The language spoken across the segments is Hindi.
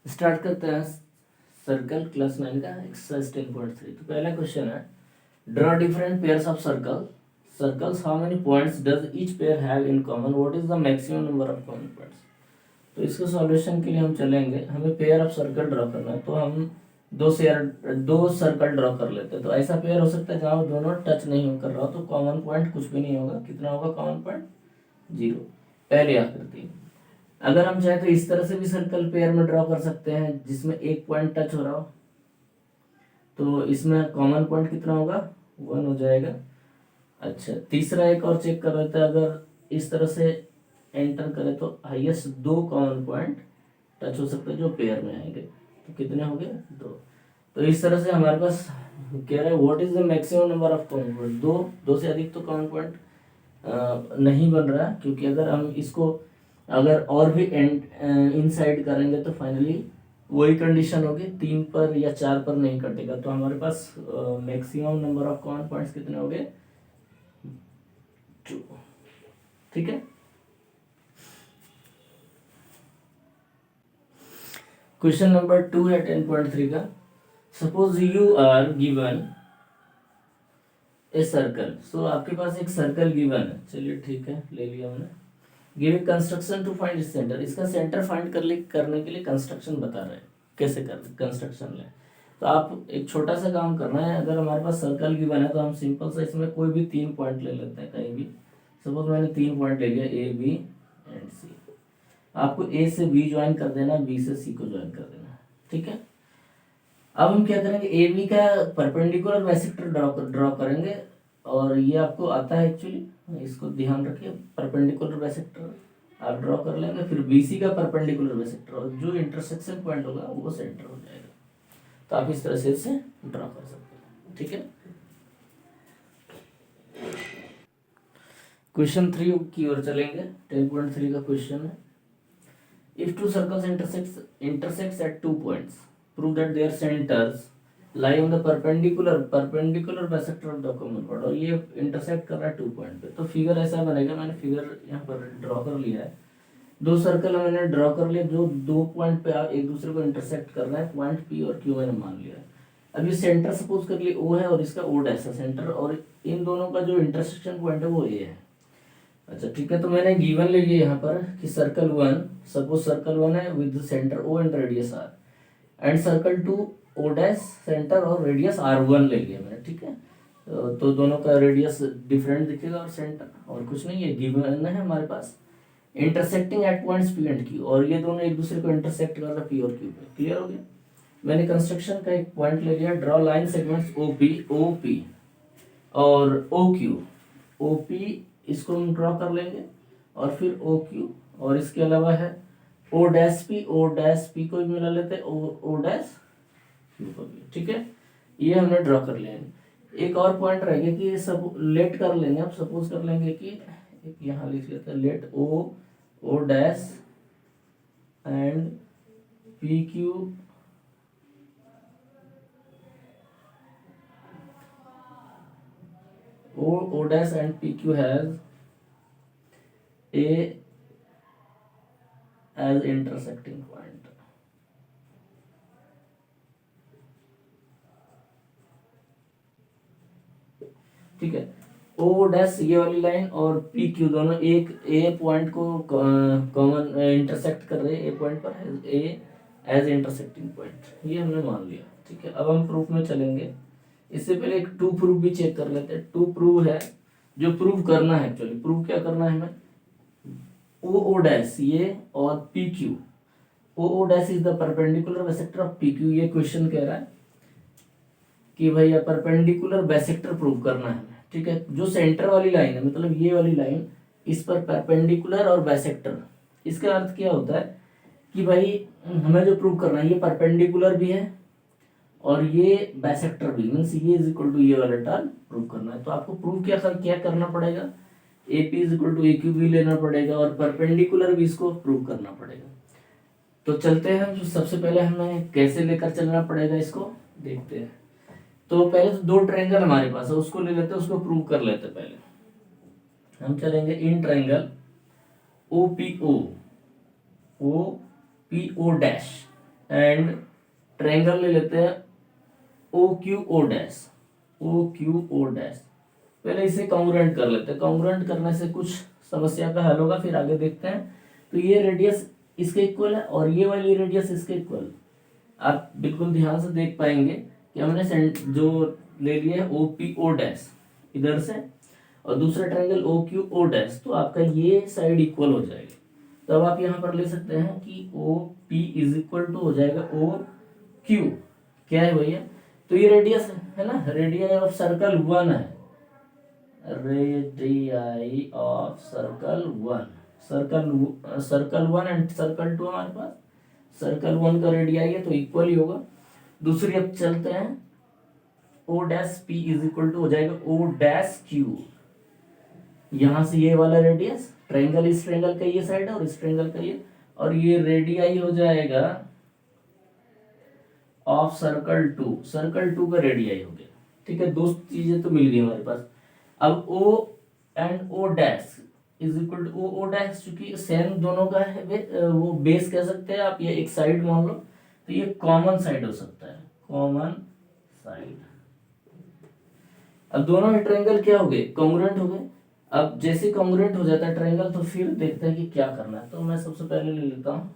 स्टार्ट करते हैं सर्कल क्लास 9 का एक्सरसाइज 10.3। तो पहला क्वेश्चन है, draw different pairs of circles, how many points does each pair have in common, what is the maximum number of common points. तो इसको सॉल्यूशन के लिए हम चलेंगे, हमें पेयर ऑफ सर्कल ड्रॉ करना है। तो हम दो सर्कल ड्रॉ कर लेते हैं। तो ऐसा पेयर हो सकता है जहाँ दोनों टच नहीं कर रहा हो, तो कॉमन पॉइंट कुछ भी नहीं होगा। कितना होगा कॉमन पॉइंट? 0। पहली आकृति। अगर हम चाहे तो इस तरह से भी सर्कल पेयर में ड्रॉ कर सकते हैं जिसमें एक पॉइंट टच हो रहा हो, तो इसमें कॉमन पॉइंट कितना होगा? 1 हो जाएगा। अच्छा, तीसरा एक और चेक कर लेते हैं। अगर इस तरह से एंटर करें तो हाईएस्ट 2 कॉमन पॉइंट टच हो सकते हैं जो पेयर में आएंगे। तो कितने हो गए? 2। तो इस तरह से हमारे पास कह रहा है what is the maximum number of common point. 2 से अधिक तो कॉमन पॉइंट नहीं बन रहा, क्योंकि अगर हम इसको अगर और भी इनसाइड करेंगे तो फाइनली वही कंडीशन होगी, 3 पर या 4 पर नहीं कटेगा। तो हमारे पास maximum number of common points कितने हो गए? 2। ठीक है। क्वेश्चन नंबर 2 है 10.3 का। Suppose you are given a circle. So आपके पास एक सर्कल गिवन है। चलिए ठीक है, ले लिया हमने। गिव कंस्ट्रक्शन टू फाइंड इस सेंटर। इसका सेंटर फाइंड करने के लिए कंस्ट्रक्शन बता रहे हैं, कैसे कर कंस्ट्रक्शन लें। तो आप एक छोटा सा काम करना है। अगर हमारे पास सर्कल गिवन है तो हम सिंपल सा इसमें कोई भी 3 पॉइंट ले लेते हैं कहीं भी। सपोज मैंने 3 पॉइंट ले लिया, ए बी एंड सी। आपको ए से बी ज्वाइन कर देना, बी से सी को ज्वाइन कर देना। ठीक है। अब हम क्या करेंगे, ए बी का परपेंडिकुलर बाइसेक्टर ड्रॉ करेंगे। और ये आपको आता है एक्चुअली, इसको ध्यान रखिए। परपेंडिकुलर बाइसेक्टर आप ड्रॉ कर लेंगे, फिर बीसी का परपेंडिकुलर बाइसेक्टर, और जो इंटरसेक्शन पॉइंट होगा वो सेंटर हो जाएगा। तो आप इस तरह से इसे ड्रॉ कर सकते हैं। ठीक है। क्वेश्चन 3 की ओर चलेंगे। 10.3 का क्वेश्चन है, if two circles intersects at 2 points, prove that their centers lie on the perpendicular bisector of the common chord। और ये इंटरसेक्ट कर रहा है 2 पॉइंट पे। तो फिगर ऐसा बनेगा, मैंने फिगर यहाँ पर ड्रॉ कर लिया है। 2 सर्कल मैंने ड्रॉ कर लिया जो 2 पॉइंट पे एक दूसरे को इंटरसेक्ट कर रहा है। पॉइंट पी और क्यू मैंने मान लिया है। अब ये सेंटर सपोज कर लिए ओ है और इसका ओ डैश है सेंटर, और इन दोनों का जो इंटरसेक्शन पॉइंट है वो ए है। अच्छा ठीक है। तो मैंने गिवन ले लिया यहाँ पर कि सर्कल 1, सपोज सर्कल 1 है with centre O and radius R, and circle 2 O dash centre और रेडियस R1 ले लिया मैंने। ठीक है। तो दोनों का रेडियस डिफरेंट दिखेगा और सेंटर और कुछ नहीं है। गिवन है हमारे पास intersecting at points P and Q, और ये दोनों एक दूसरे को इंटरसेक्ट कर रहा है पी और क्यू पे। क्लियर हो गया। मैंने कंस्ट्रक्शन का एक पॉइंट ले लिया, draw line segments O P और ओ पी, इसको हम ड्रॉ कर लेंगे, और फिर ओ क्यू, और इसके अलावा है ओ डैश पी को भी मिला लेते हैं, ओ डैश क्यू को भी। ठीक है। ये हमने ड्रॉ कर लिया। एक और पॉइंट रहेगा कि ये सब लेट कर लेंगे। अब सपोज कर लेंगे कि एक यहाँ लिख लेते हैं, let O dash and P Q O dash and PQ has A as intersecting point। ठीक है। O डैश ये वाली लाइन और PQ दोनों एक A पॉइंट को कॉमन इंटरसेक्ट कर रहे हैं। A पॉइंट पर A एज इंटरसेक्टिंग पॉइंट, ये हमने मान लिया। ठीक है। अब हम प्रूफ में चलेंगे। इससे पहले एक टू प्रूफ भी चेक कर लेते हैं। टू प्रूफ है जो प्रूव करना है। एक्चुअली प्रूफ क्या करना है हमें, ओ डैश ये और P Q, O dash is the perpendicular bisector of P Q. ये क्वेश्चन कह रहा है कि भैया परपेंडिकुलर बाइसेक्टर प्रूव करना है। ठीक है। जो सेंटर वाली लाइन है, मतलब ये वाली लाइन, इस पर परपेंडिकुलर और बाइसेक्टर, इसका अर्थ क्या होता है कि भाई हमें जो प्रूव करना है ये परपेंडिकुलर भी है और ये बाइसेक्टर भी, मीन्स ये इज इक्वल टू ये वाला टर्म प्रूव करना है। तो आपको प्रूव क्या करना पड़ेगा, A P is equal to A Q भी लेना पड़ेगा और परपेंडिकुलर भी इसको प्रूव करना पड़ेगा। तो चलते हैं हम, सबसे पहले हमें कैसे लेकर चलना पड़ेगा इसको देखते हैं। तो पहले तो 2 ट्रायंगल हमारे पास है, उसको ले लेते हैं, उसको प्रूव कर लेते हैं। पहले हम चलेंगे in triangle O P O dash and triangle ले लेते हैं O Q O dash, O Q O dash. पहले इसे कॉन्ग्रुएंट कर लेते हैं, कॉन्ग्रुएंट करने से कुछ समस्या का हल होगा, फिर आगे देखते हैं। तो ये रेडियस इसके इक्वल है और ये वाली रेडियस इसके इक्वल। आप बिल्कुल ध्यान से देख पाएंगे कि हमने जो ले लिया है ओ पी ओ डैश इधर से, और दूसरा triangle O Q O dash, तो आपका ये साइड इक्वल हो जाएगी। तो अब आप यहाँ पर ले सकते हैं कि O P is equal to हो जाएगा ओ क्यू, क्या है भैया, तो ये रेडियस है ना, रेडियस ऑफ सर्कल 1 है, radii of circle 1, circle 1 and circle 2 हमारे पास, सर्कल 1 का रेडियाई है तो इक्वल ही होगा। दूसरी अब चलते हैं, O dash P is equal to हो जाएगा ओ डैश क्यू, यहां से ये वाला रेडियस, ट्रायंगल इस ट्रायंगल का ये साइड है और इस ट्रायंगल का ये, और ये रेडियाई हो जाएगा ऑफ सर्कल 2, सर्कल 2 का रेडियाई हो गया। ठीक है, दो चीजें तो मिल गई हमारे पास। अब O and O dash is equal to O dash, चूंकि सेम दोनों का है वो बेस कह सकते हैं आप, ये एक साइड मान लो, तो ये कॉमन साइड हो सकता है, कॉमन साइड। अब दोनों ही ट्रायंगल क्या हो गए, कॉन्ग्रुएंट हो गए। अब जैसे कॉन्ग्रुएंट हो जाता है ट्रायंगल तो फिर देखते हैं कि क्या करना है। तो मैं सबसे पहले ले लेता हूं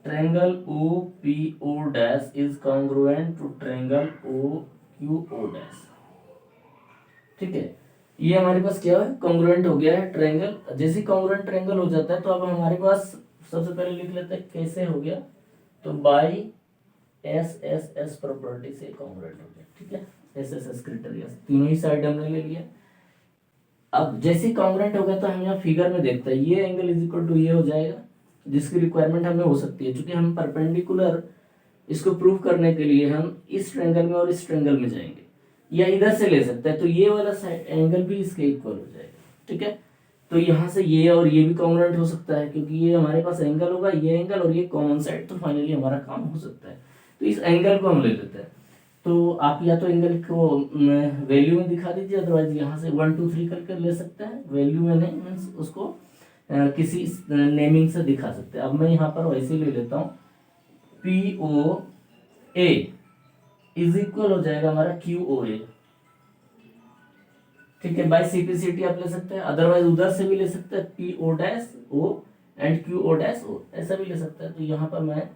triangle O P O dash is congruent to triangle O Q O dash. ठीक है, ये हमारे पास क्या है, कॉन्ग्रुएंट हो गया है ट्रायंगल। जैसे कॉन्ग्रुएंट ट्रायंगल हो जाता है तो अब हमारे पास सबसे पहले लिख लेते हैं कैसे हो गया, तो by S S S property से कॉन्ग्रुएंट हो गया। ठीक है, एस एस एस क्राइटेरिया, तीनों ही साइड हमने ले लिया। अब जैसे कॉन्ग्रुएंट हो गया तो हम यहाँ फिगर में देखते हैं, ये एंगल इज इक्वल टू ये हो जाएगा, जिसकी रिक्वायरमेंट हमें हो सकती है, क्योंकि हम परपेंडिकुलर इसको प्रूव करने के लिए हम इस ट्रायंगल में और इस ट्रायंगल में जाएंगे, या इधर से ले सकते हैं, तो ये वाला एंगल भी इसके इक्वल हो जाएगा। ठीक है, तो यहाँ से ये और ये भी कॉन्ग्रुएंट हो सकता है, क्योंकि ये हमारे पास एंगल होगा, ये एंगल और ये कॉमन साइड, तो फाइनली हमारा काम हो सकता है। तो इस एंगल को हम ले लेते हैं। तो आप या तो एंगल को वैल्यू में दिखा दीजिए, अदरवाइज यहाँ से 1 2 3 करके ले सकते हैं, वैल्यू में नहीं, मीन्स उसको किसी नेमिंग से दिखा सकते हैं। अब मैं यहाँ पर वैसे ही ले लेता हूँ, P O A is equal हो जाएगा हमारा क्यू ओ ए। ठीक है, बाय सिंपलिसिटी आप ले सकते हैं, अदरवाइज उधर से भी ले सकते हैं, P O dash O and Q O dash O, ऐसा भी ले सकते हैं। तो यहाँ पर मैं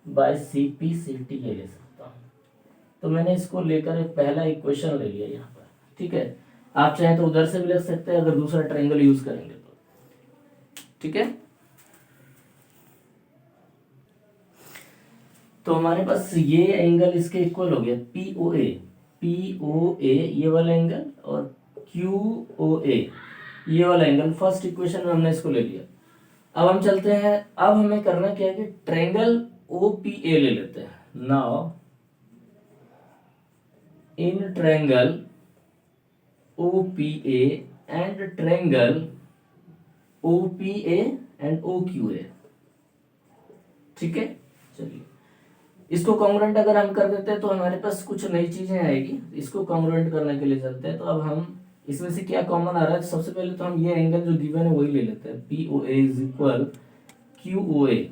बाय सिंपलिसिटी ये ले सकता हूँ। तो मैंने इसको लेकर एक पहला इक्वेशन ले लिया यहाँ पर। ठीक है, आप चाहें तो उधर से भी ले सकते हैं अगर दूसरा ट्रायंगल यूज करेंगे तो। ठीक है, तो हमारे पास ये एंगल इसके इक्वल हो गया, पी ओ ए ये वाला एंगल और क्यू ओ ए ये वाला एंगल। फर्स्ट इक्वेशन में हमने इसको ले लिया। अब हम चलते हैं, अब हमें करना क्या है कि ट्रायंगल ओ पी ए ले लेते हैं। Now in triangle O P A and triangle O P A and O Q A. ठीक है, चलिए इसको कॉन्ग्रुएंट अगर हम कर देते हैं तो हमारे पास कुछ नई चीजें आएगी। इसको कॉन्ग्रुएंट करने के लिए चलते हैं। तो अब हम इसमें से क्या कॉमन आ रहा है, सबसे पहले तो हम ये एंगल जो गिवन है वही ले लेते हैं, P O A is equal Q O A.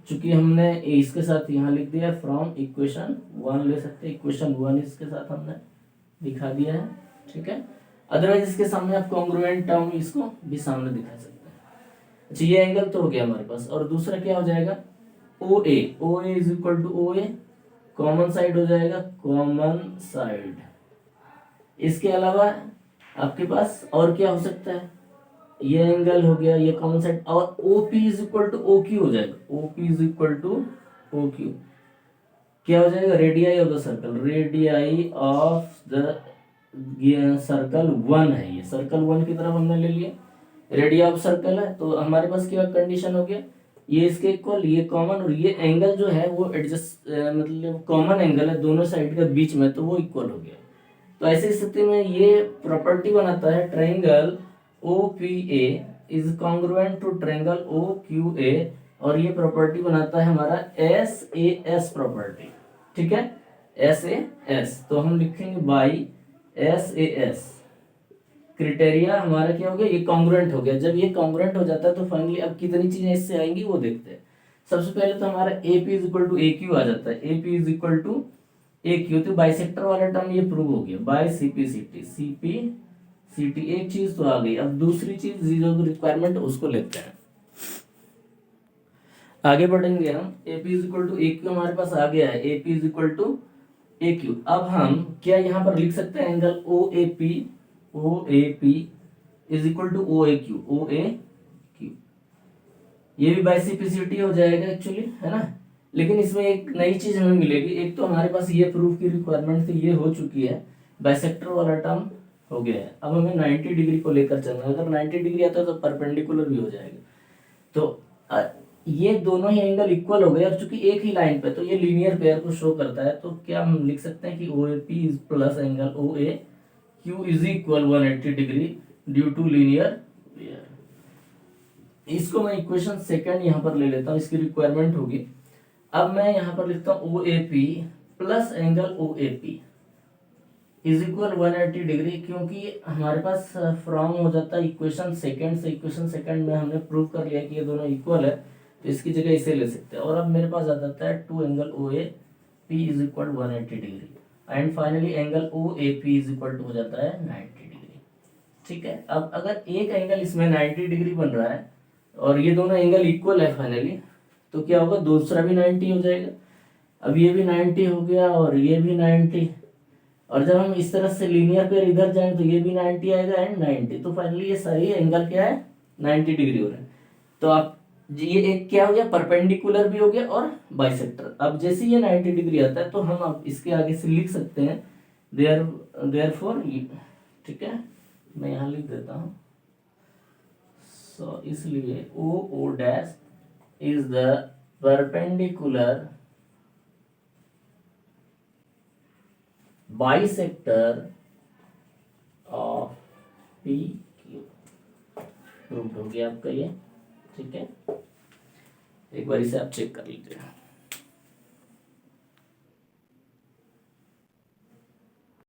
चूंकि हमने इसके साथ यहाँ लिख दिया फ्रॉम इक्वेशन 1 ले सकते हैं, इक्वेशन 1 इसके साथ हमने दिखा दिया है। ठीक है, अदरवाइज इसके सामने आप कॉन्ग्रुएंट टर्म इसको भी सामने दिखा सकते हैं। अच्छा, ये एंगल तो हो गया हमारे पास, और दूसरा क्या हो जाएगा, O A is equal to O A, common side हो जाएगा, कॉमन साइड। इसके अलावा आपके पास और क्या हो सकता है, ये एंगल हो गया, ये कॉमन साइड, और O P is equal to O Q हो जाएगा, O P is equal to O Q क्या हो जाएगा, radii of the circle, radii of the circle 1 है, ये सर्कल 1 की तरफ हमने ले लिया, रेडियस ऑफ सर्कल है। तो हमारे पास क्या कंडीशन हो गया, ये इसके इक्वल, ये कॉमन, और ये एंगल जो है वो एडजस्ट मतलब कॉमन एंगल है दोनों साइड के बीच में, तो वो इक्वल हो गया। तो ऐसी स्थिति में ये प्रॉपर्टी बनाता है triangle O P A is congruent to triangle O Q A, और ये प्रॉपर्टी बनाता है हमारा एस ए एस प्रॉपर्टी। ठीक है, एस ए एस, तो हम लिखेंगे by S A S criteria हमारा क्या हो गया, ये कॉन्ग्रुएंट हो गया। जब ये कॉन्ग्रुएंट हो जाता है तो फाइनली अब कितनी चीजें इससे आएंगी वो देखते हैं। सबसे पहले तो हमारा A P is equal to A Q आ जाता है, A P is equal to A Q, तो बाइसेक्टर वाला टर्म ये प्रूव हो गया by C P C T एक चीज तो आ गई। अब दूसरी चीज जो रिक्वायरमेंट उसको लेते हैं, आगे बढ़ेंगे हम। A P is equal to A Q हमारे पास आ गया है, A P is equal to A Q. अब हम क्या यहाँ पर लिख सकते हैं, angle O A P is equal to O A Q, ये भी बाइसिपिसिटी हो जाएगा एक्चुअली, है ना। लेकिन इसमें एक नई चीज हमें मिलेगी, एक तो हमारे पास ये प्रूफ की रिक्वायरमेंट थी, ये हो चुकी है, बाइसेक्टर वाला टर्म हो गया है। अब हमें 90 डिग्री को लेकर चलना है, अगर 90 डिग्री आता है तो परपेंडिकुलर भी हो जाएगा। तो ये दोनों ही एंगल इक्वल हो गए, और चूंकि एक ही लाइन पे तो ये लीनियर पेयर को शो करता है, तो क्या हम लिख सकते हैं कि O A P is plus angle O A Q is equal 180 degree due to linear pair. इसको मैं इक्वेशन सेकंड यहाँ पर ले लेता हूँ, इसकी रिक्वायरमेंट होगी। अब मैं यहाँ पर लिखता हूँ O A P plus angle O A P is equal 180 degree, क्योंकि हमारे पास फ्रॉम हो जाता है इक्वेशन सेकंड से। इक्वेशन सेकंड में हमने प्रूव कर लिया कि ये दोनों इक्वल है, तो इसकी जगह इसे ले सकते हैं। और अब मेरे पास आ जाता है 2 angle O A P is equal 180 degree, and finally angle O A P is equal to हो जाता है 90 डिग्री। ठीक है, अब अगर एक एंगल इसमें 90 डिग्री बन रहा है और ये दोनों एंगल इक्वल है फाइनली, तो क्या होगा, दूसरा भी 90 हो जाएगा। अब ये भी 90 हो गया और ये भी 90, और जब हम इस तरह से लीनियर पेयर इधर जाएं तो ये भी 90 आएगा एंड 90, तो फाइनली ये सारी एंगल क्या है, 90 डिग्री हो रहे हैं। तो आप ये एक क्या हो गया, परपेंडिकुलर भी हो गया और बाइसेक्टर। अब जैसे ये 90 डिग्री आता है तो हम अब इसके आगे से लिख सकते हैं देयरफॉर, ठीक है, मैं यहाँ लिख देता हूँ। सो इसलिए O dash is the perpendicular bisector of P Q. Proved हो गया आपका ये, ठीक है। एक बार इसे आप चेक कर लीजिए।